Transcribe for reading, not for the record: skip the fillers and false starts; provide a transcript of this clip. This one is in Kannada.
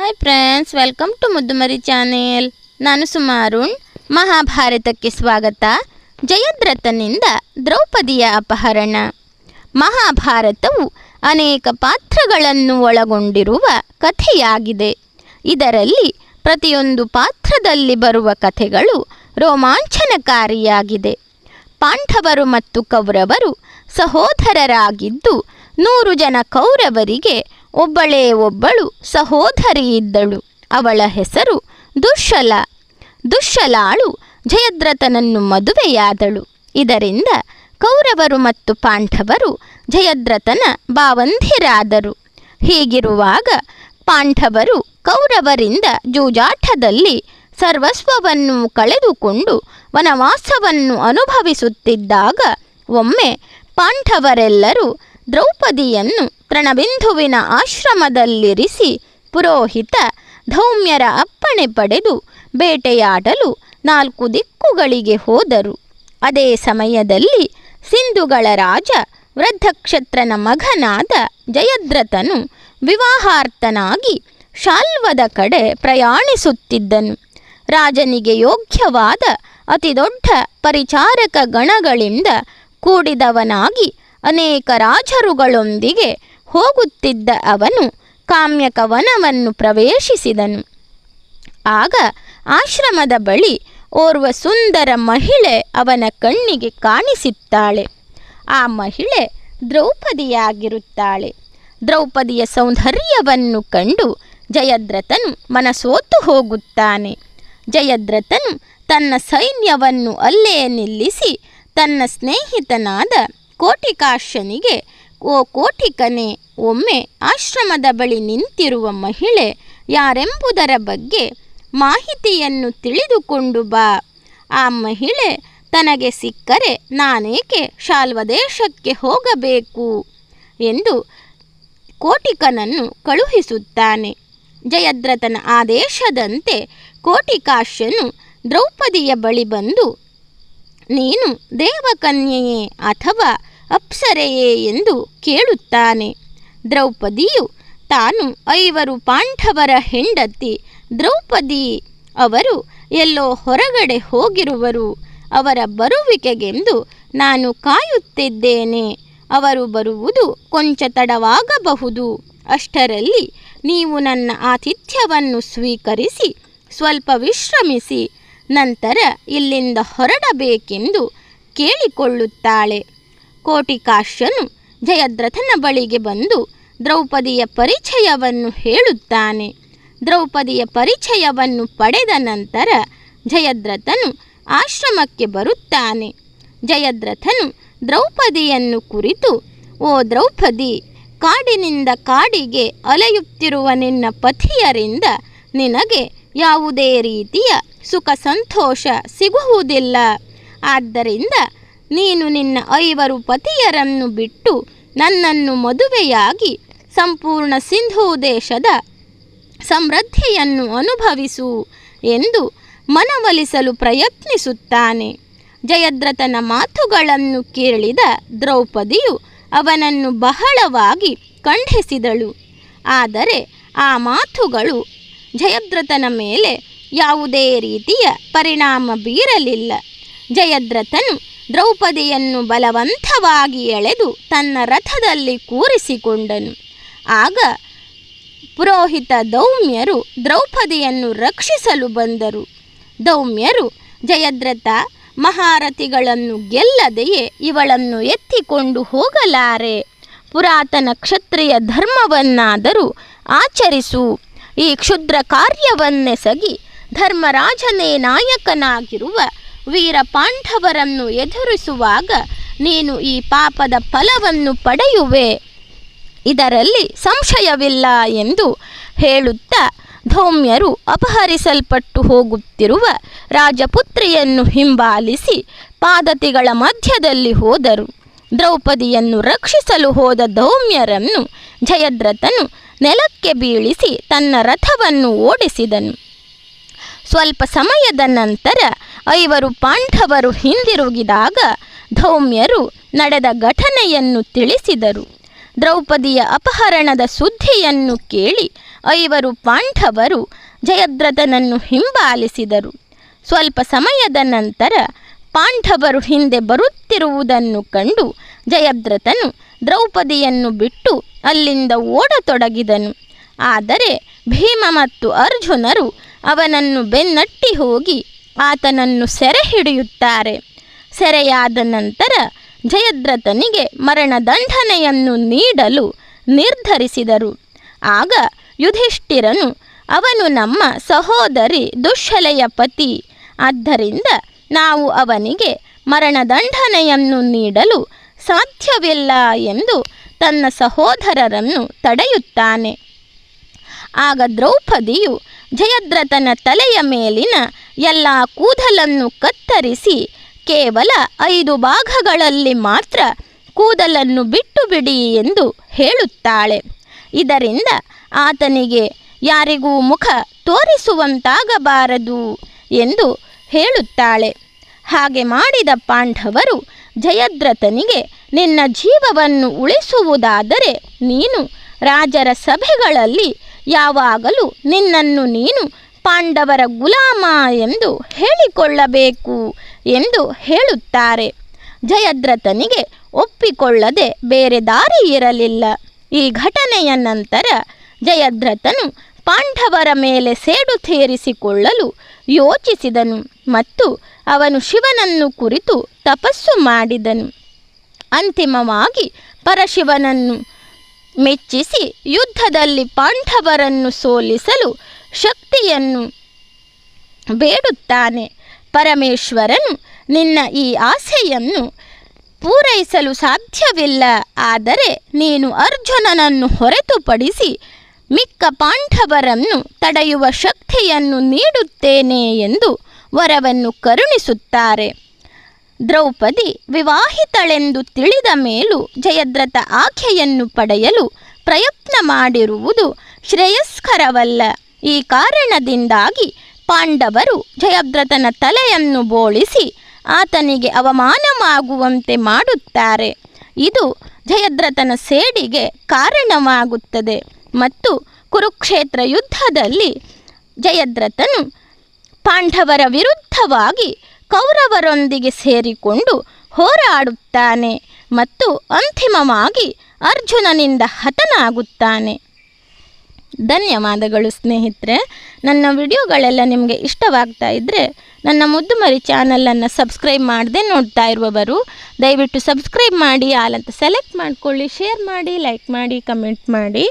ಹಾಯ್ ಫ್ರೆಂಡ್ಸ್, ವೆಲ್ಕಮ್ ಟು ಮುದ್ದುಮರಿ ಚಾನೆಲ್. ನಾನು ಸುಮಾರುಣ್. ಮಹಾಭಾರತಕ್ಕೆ ಸ್ವಾಗತ. ಜಯದ್ರಥನಿಂದ ದ್ರೌಪದಿಯ ಅಪಹರಣ. ಮಹಾಭಾರತವು ಅನೇಕ ಪಾತ್ರಗಳನ್ನು ಒಳಗೊಂಡಿರುವ ಕಥೆಯಾಗಿದೆ. ಇದರಲ್ಲಿ ಪ್ರತಿಯೊಂದು ಪಾತ್ರದಲ್ಲಿ ಬರುವ ಕಥೆಗಳು ರೋಮಾಂಚನಕಾರಿಯಾಗಿದೆ. ಪಾಂಡವರು ಮತ್ತು ಕೌರವರು ಸಹೋದರರಾಗಿದ್ದು 100 ಜನ ಕೌರವರಿಗೆ ಒಬ್ಬಳೇ ಒಬ್ಬಳು ಸಹೋದರಿ ಇದ್ದಳು. ಅವಳ ಹೆಸರು ದುಶ್ಶಲ. ದುಶ್ಶಲಾಳು ಜಯದ್ರಥನನ್ನು ಮದುವೆಯಾದಳು. ಇದರಿಂದ ಕೌರವರು ಮತ್ತು ಪಾಂಡವರು ಜಯದ್ರಥನ ಭಾವಂಧಿರಾದರು. ಹೀಗಿರುವಾಗ ಪಾಂಡವರು ಕೌರವರಿಂದ ಜೂಜಾಟದಲ್ಲಿ ಸರ್ವಸ್ವವನ್ನು ಕಳೆದುಕೊಂಡು ವನವಾಸವನ್ನು ಅನುಭವಿಸುತ್ತಿದ್ದಾಗ ಒಮ್ಮೆ ಪಾಂಡವರೆಲ್ಲರೂ ದ್ರೌಪದಿಯನ್ನು ತೃಣಬಿಂದುವಿನ ಆಶ್ರಮದಲ್ಲಿರಿಸಿ ಪುರೋಹಿತ ಧೌಮ್ಯರ ಅಪ್ಪಣೆ ಪಡೆದು ಬೇಟೆಯಾಡಲು 4 ದಿಕ್ಕುಗಳಿಗೆ ಹೋದರು. ಅದೇ ಸಮಯದಲ್ಲಿ ಸಿಂಧುಗಳ ರಾಜ ವೃದ್ಧಕ್ಷತ್ರನ ಮಗನಾದ ಜಯದ್ರಥನು ವಿವಾಹಾರ್ಥನಾಗಿ ಶಾಲ್ವದ ಕಡೆ ಪ್ರಯಾಣಿಸುತ್ತಿದ್ದನು. ರಾಜನಿಗೆ ಯೋಗ್ಯವಾದ ಅತಿದೊಡ್ಡ ಪರಿಚಾರಕ ಗಣಗಳಿಂದ ಕೂಡಿದವನಾಗಿ ಅನೇಕ ರಾಜರುಗಳೊಂದಿಗೆ ಹೋಗುತ್ತಿದ್ದ ಅವನು ಕಾಮ್ಯಕವನವನ್ನು ಪ್ರವೇಶಿಸಿದನು. ಆಗ ಆಶ್ರಮದ ಬಳಿ ಓರ್ವ ಸುಂದರ ಮಹಿಳೆ ಅವನ ಕಣ್ಣಿಗೆ ಕಾಣಿಸುತ್ತಾಳೆ. ಆ ಮಹಿಳೆ ದ್ರೌಪದಿಯಾಗಿರುತ್ತಾಳೆ. ದ್ರೌಪದಿಯ ಸೌಂದರ್ಯವನ್ನು ಕಂಡು ಜಯದ್ರಥನು ಮನಸೋತು ಹೋಗುತ್ತಾನೆ. ಜಯದ್ರಥನು ತನ್ನ ಸೈನ್ಯವನ್ನು ಅಲ್ಲೇ ನಿಲ್ಲಿಸಿ ತನ್ನ ಸ್ನೇಹಿತನಾದ ಕೋಟಿಕಾಶ್ಯನಿಗೆ, ಓ ಕೋಟಿಕನೇ, ಒಮ್ಮೆ ಆಶ್ರಮದ ಬಳಿ ನಿಂತಿರುವ ಮಹಿಳೆ ಯಾರೆಂಬುದರ ಬಗ್ಗೆ ಮಾಹಿತಿಯನ್ನು ತಿಳಿದುಕೊಂಡು ಬಾ. ಆ ಮಹಿಳೆ ತನಗೆ ಸಿಕ್ಕರೆ ನಾನೇಕೆ ಶಾಲ್ವದೇಶಕ್ಕೆ ಹೋಗಬೇಕು ಎಂದು ಕೋಟಿಕನನ್ನು ಕಳುಹಿಸುತ್ತಾನೆ. ಜಯದ್ರಥನ ಆದೇಶದಂತೆ ಕೋಟಿಕಾಶ್ಯನು ದ್ರೌಪದಿಯ ಬಳಿ ಬಂದು, ನೀನು ದೇವಕನ್ಯೆಯೇ ಅಥವಾ ಅಪ್ಸರೆಯೇ ಎಂದು ಕೇಳುತ್ತಾನೆ. ದ್ರೌಪದಿಯು ತಾನು 5 ಪಾಂಡವರ ಹೆಂಡತಿ ದ್ರೌಪದಿ, ಅವರು ಎಲ್ಲೋ ಹೊರಗಡೆ ಹೋಗಿರುವರು, ಅವರ ಬರುವಿಕೆಗೆಂದು ನಾನು ಕಾಯುತ್ತಿದ್ದೇನೆ. ಅವರು ಬರುವುದು ಕೊಂಚ ತಡವಾಗಬಹುದು. ಅಷ್ಟರಲ್ಲಿ ನೀವು ನನ್ನ ಆತಿಥ್ಯವನ್ನು ಸ್ವೀಕರಿಸಿ ಸ್ವಲ್ಪ ವಿಶ್ರಮಿಸಿ ನಂತರ ಇಲ್ಲಿಂದ ಹೊರಡಬೇಕೆಂದು ಕೇಳಿಕೊಳ್ಳುತ್ತಾಳೆ. ಕೋಟಿಕಾಶ್ಯನು ಜಯದ್ರಥನ ಬಳಿಗೆ ಬಂದು ದ್ರೌಪದಿಯ ಪರಿಚಯವನ್ನು ಹೇಳುತ್ತಾನೆ. ದ್ರೌಪದಿಯ ಪರಿಚಯವನ್ನು ಪಡೆದ ನಂತರ ಜಯದ್ರಥನು ಆಶ್ರಮಕ್ಕೆ ಬರುತ್ತಾನೆ. ಜಯದ್ರಥನು ದ್ರೌಪದಿಯನ್ನು ಕುರಿತು, ಓ ದ್ರೌಪದಿ, ಕಾಡಿನಿಂದ ಕಾಡಿಗೆ ಅಲೆಯುತ್ತಿರುವ ನಿನ್ನ ಪತಿಯರಿಂದ ನಿನಗೆ ಯಾವುದೇ ರೀತಿಯ ಸುಖ ಸಂತೋಷ ಸಿಗುವುದಿಲ್ಲ. ಆದ್ದರಿಂದ ನೀನು ನಿನ್ನ 5 ಪತಿಯರನ್ನು ಬಿಟ್ಟು ನನ್ನನ್ನು ಮದುವೆಯಾಗಿ ಸಂಪೂರ್ಣ ಸಿಂಧೂ ದೇಶದ ಸಮೃದ್ಧಿಯನ್ನು ಅನುಭವಿಸು ಎಂದು ಮನವೊಲಿಸಲು ಪ್ರಯತ್ನಿಸುತ್ತಾನೆ. ಜಯದ್ರಥನ ಮಾತುಗಳನ್ನು ಕೇಳಿದ ದ್ರೌಪದಿಯು ಅವನನ್ನು ಬಹಳವಾಗಿ ಖಂಡಿಸಿದಳು. ಆದರೆ ಆ ಮಾತುಗಳು ಜಯದ್ರಥನ ಮೇಲೆ ಯಾವುದೇ ರೀತಿಯ ಪರಿಣಾಮ ಬೀರಲಿಲ್ಲ. ಜಯದ್ರಥನು ದ್ರೌಪದಿಯನ್ನು ಬಲವಂತವಾಗಿ ಎಳೆದು ತನ್ನ ರಥದಲ್ಲಿ ಕೂರಿಸಿಕೊಂಡನು. ಆಗ ಪುರೋಹಿತ ಧೌಮ್ಯರು ದ್ರೌಪದಿಯನ್ನು ರಕ್ಷಿಸಲು ಬಂದರು. ಧೌಮ್ಯರು, ಜಯದ್ರಥ ಮಹಾರಥಿಗಳನ್ನು ಗೆಲ್ಲದೆಯೇ ಇವಳನ್ನು ಎತ್ತಿಕೊಂಡು ಹೋಗಲಾರೆ. ಪುರಾತನ ಕ್ಷತ್ರಿಯ ಧರ್ಮವನ್ನಾದರೂ ಆಚರಿಸು. ಈ ಕ್ಷುದ್ರ ಕಾರ್ಯವನ್ನೆಸಗಿ ಧರ್ಮರಾಜನೇ ನಾಯಕನಾಗಿರುವ ವೀರ ಪಾಂಡವರನ್ನು ಎದುರಿಸುವಾಗ ನೀನು ಈ ಪಾಪದ ಫಲವನ್ನು ಪಡೆಯುವೆ, ಇದರಲ್ಲಿ ಸಂಶಯವಿಲ್ಲ ಎಂದು ಹೇಳುತ್ತಾ ಧೌಮ್ಯರು ಅಪಹರಿಸಲ್ಪಟ್ಟು ಹೋಗುತ್ತಿರುವ ರಾಜಪುತ್ರಿಯನ್ನು ಹಿಂಬಾಲಿಸಿ ಪಾದತಿಗಳ ಮಧ್ಯದಲ್ಲಿ ಹೋದರು. ದ್ರೌಪದಿಯನ್ನು ರಕ್ಷಿಸಲು ಹೋದ ಧೌಮ್ಯರನ್ನು ಜಯದ್ರಥನು ನೆಲಕ್ಕೆ ಬೀಳಿಸಿ ತನ್ನ ರಥವನ್ನು ಓಡಿಸಿದನು. ಸ್ವಲ್ಪ ಸಮಯದ ನಂತರ 5 ಪಾಂಡವರು ಹಿಂದಿರುಗಿದಾಗ ಧೌಮ್ಯರು ನಡೆದ ಘಟನೆಯನ್ನು ತಿಳಿಸಿದರು. ದ್ರೌಪದಿಯ ಅಪಹರಣದ ಸುದ್ದಿಯನ್ನು ಕೇಳಿ 5 ಪಾಂಡವರು ಜಯದ್ರಥನನ್ನು ಹಿಂಬಾಲಿಸಿದರು. ಸ್ವಲ್ಪ ಸಮಯದ ನಂತರ ಪಾಂಡವರು ಹಿಂದೆ ಬರುತ್ತಿರುವುದನ್ನು ಕಂಡು ಜಯದ್ರಥನು ದ್ರೌಪದಿಯನ್ನು ಬಿಟ್ಟು ಅಲ್ಲಿಂದ ಓಡತೊಡಗಿದನು. ಆದರೆ ಭೀಮ ಮತ್ತು ಅರ್ಜುನರು ಅವನನ್ನು ಬೆನ್ನಟ್ಟಿ ಹೋಗಿ ಆತನನ್ನು ಸೆರೆ ಹಿಡಿಯುತ್ತಾರೆ. ಸೆರೆಯಾದ ನಂತರ ಜಯದ್ರಥನಿಗೆ ಮರಣದಂಡನೆಯನ್ನು ನೀಡಲು ನಿರ್ಧರಿಸಿದರು. ಆಗ ಯುಧಿಷ್ಠಿರನು, ಅವನು ನಮ್ಮ ಸಹೋದರಿ ದುಶ್ಶಲೆಯ ಪತಿ, ಆದ್ದರಿಂದ ನಾವು ಅವನಿಗೆ ಮರಣದಂಡನೆಯನ್ನು ನೀಡಲು ಸಾಧ್ಯವಿಲ್ಲ ಎಂದು ತನ್ನ ಸಹೋದರರನ್ನು ತಡೆಯುತ್ತಾನೆ. ಆಗ ದ್ರೌಪದಿಯು ಜಯದ್ರಥನ ತಲೆಯ ಮೇಲಿನ ಎಲ್ಲ ಕೂದಲನ್ನು ಕತ್ತರಿಸಿ ಕೇವಲ 5 ಭಾಗಗಳಲ್ಲಿ ಮಾತ್ರ ಕೂದಲನ್ನು ಬಿಟ್ಟು ಬಿಡಿ ಎಂದು ಹೇಳುತ್ತಾಳೆ. ಇದರಿಂದ ಆತನಿಗೆ ಯಾರಿಗೂ ಮುಖ ತೋರಿಸುವಂತಾಗಬಾರದು ಎಂದು ಹೇಳುತ್ತಾಳೆ. ಹಾಗೆ ಮಾಡಿದ ಪಾಂಡವರು ಜಯದ್ರಥನಿಗೆ, ನಿನ್ನ ಜೀವವನ್ನು ಉಳಿಸುವುದಾದರೆ ನೀನು ರಾಜರ ಸಭೆಗಳಲ್ಲಿ ಯಾವಾಗಲೂ ನಿನ್ನನ್ನು ನೀನು ಪಾಂಡವರ ಗುಲಾಮ ಎಂದು ಹೇಳಿಕೊಳ್ಳಬೇಕು ಎಂದು ಹೇಳುತ್ತಾರೆ. ಜಯದ್ರಥನಿಗೆ ಒಪ್ಪಿಕೊಳ್ಳದೆ ಬೇರೆ ದಾರಿ ಇರಲಿಲ್ಲ. ಈ ಘಟನೆಯ ನಂತರ ಜಯದ್ರಥನು ಪಾಂಡವರ ಮೇಲೆ ಸೇಡು ತೀರಿಸಿಕೊಳ್ಳಲು ಯೋಚಿಸಿದನು ಮತ್ತು ಅವನು ಶಿವನನ್ನು ಕುರಿತು ತಪಸ್ಸು ಮಾಡಿದನು. ಅಂತಿಮವಾಗಿ ಪರಶಿವನನ್ನು ಮೆಚ್ಚಿಸಿ ಯುದ್ಧದಲ್ಲಿ ಪಾಂಡವರನ್ನು ಸೋಲಿಸಲು ಶಕ್ತಿಯನ್ನು ಬೇಡುತ್ತಾನೆ. ಪರಮೇಶ್ವರನು, ನಿನ್ನ ಈ ಆಸೆಯನ್ನು ಪೂರೈಸಲು ಸಾಧ್ಯವಿಲ್ಲ, ಆದರೆ ನೀನು ಅರ್ಜುನನನ್ನು ಹೊರತುಪಡಿಸಿ ಮಿಕ್ಕ ಪಾಂಡವರನ್ನು ತಡೆಯುವ ಶಕ್ತಿಯನ್ನು ನೀಡುತ್ತೇನೆ ಎಂದು ವರವನ್ನು ಕರುಣಿಸುತ್ತಾರೆ. ದ್ರೌಪದಿ ವಿವಾಹಿತಳೆಂದು ತಿಳಿದ ಮೇಲೂ ಜಯದ್ರಥ ಆಕೆಯನ್ನು ಪಡೆಯಲು ಪ್ರಯತ್ನ ಮಾಡಿರುವುದು ಶ್ರೇಯಸ್ಕರವಲ್ಲ. ಈ ಕಾರಣದಿಂದಾಗಿ ಪಾಂಡವರು ಜಯದ್ರಥನ ತಲೆಯನ್ನು ಬೋಳಿಸಿ ಆತನಿಗೆ ಅವಮಾನವಾಗುವಂತೆ ಮಾಡುತ್ತಾರೆ. ಇದು ಜಯದ್ರಥನ ಸೇಡಿಗೆ ಕಾರಣವಾಗುತ್ತದೆ ಮತ್ತು ಕುರುಕ್ಷೇತ್ರ ಯುದ್ಧದಲ್ಲಿ ಜಯದ್ರಥನು ಪಾಂಡವರ ವಿರುದ್ಧವಾಗಿ ಕೌರವರೊಂದಿಗೆ ಸೇರಿಕೊಂಡು ಹೋರಾಡುತ್ತಾನೆ ಮತ್ತು ಅಂತಿಮವಾಗಿ ಅರ್ಜುನನಿಂದ ಹತನಾಗುತ್ತಾನೆ. ಧನ್ಯವಾದಗಳು ಸ್ನೇಹಿತರೆ. ನನ್ನ ವಿಡಿಯೋಗಳೆಲ್ಲ ನಿಮಗೆ ಇಷ್ಟವಾಗ್ತಾ ಇದ್ದರೆ ನನ್ನ ಮುದ್ದುಮರಿ ಚಾನಲನ್ನು ಸಬ್ಸ್ಕ್ರೈಬ್ ಮಾಡದೆ ನೋಡ್ತಾ ಇರುವವರು ದಯವಿಟ್ಟು ಸಬ್ಸ್ಕ್ರೈಬ್ ಮಾಡಿ, ಆಲ್ ಅಂತ ಸೆಲೆಕ್ಟ್ ಮಾಡಿಕೊಳ್ಳಿ, ಶೇರ್ ಮಾಡಿ, ಲೈಕ್ ಮಾಡಿ, ಕಮೆಂಟ್ ಮಾಡಿ.